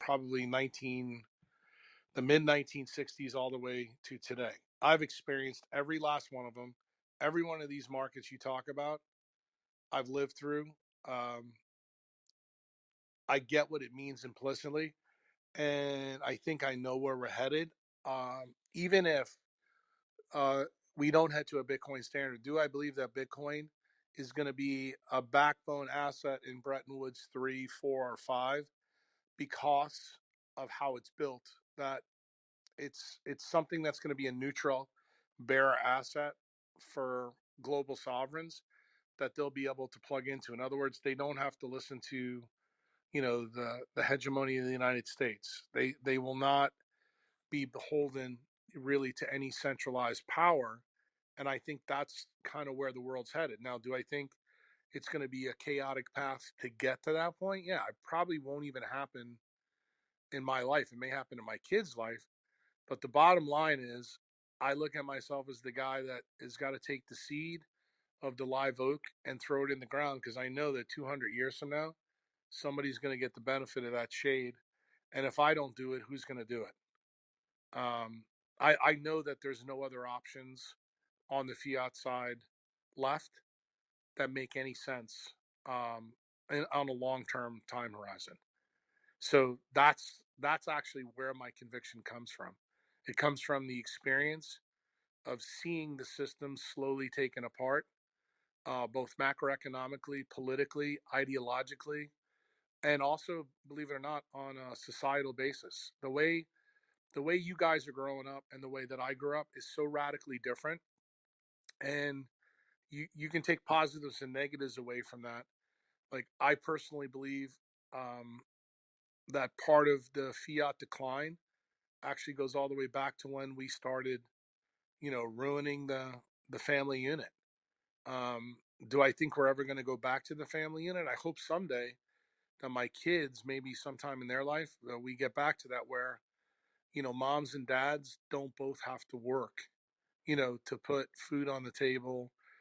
probably the mid 1960s all the way to today. I've experienced every last one of them. Every one of these markets you talk about, I've lived through. Um, I get what it means implicitly, and I think I know where we're headed. Even if uh, we don't head to a Bitcoin standard, do I believe that Bitcoin is going to be a backbone asset in Bretton Woods 3, 4, or 5 because of how it's built? That it's something that's going to be a neutral bearer asset for global sovereigns that they'll be able to plug into. In other words, they don't have to listen to the hegemony of the United States. They will not be beholden really to any centralized power, and I think that's kind of where the world's headed. Now, do I think it's going to be a chaotic path to get to that point? Yeah, it probably won't even happen in my life. It may happen in my kids' life, but the bottom line is, I look at myself as the guy that has got to take the seed of the live oak and throw it in the ground, because I know that 200 years from now, somebody's going to get the benefit of that shade. And if I don't do it, who's going to do it? I know that there's no other options on the fiat side left that make any sense on a long-term time horizon. So that's actually where my conviction comes from. It comes from the experience of seeing the system slowly taken apart, both macroeconomically, politically, ideologically, and also, believe it or not, on a societal basis. The way you guys are growing up and the way that I grew up is so radically different, and you can take positives and negatives away from that. Like, I personally believe um, that part of the fiat decline actually goes all the way back to when we started, ruining the family unit. Do I think we're ever going to go back to the family unit? I hope someday that my kids, maybe sometime in their life, we get back to that where, moms and dads don't both have to work, to put food on the table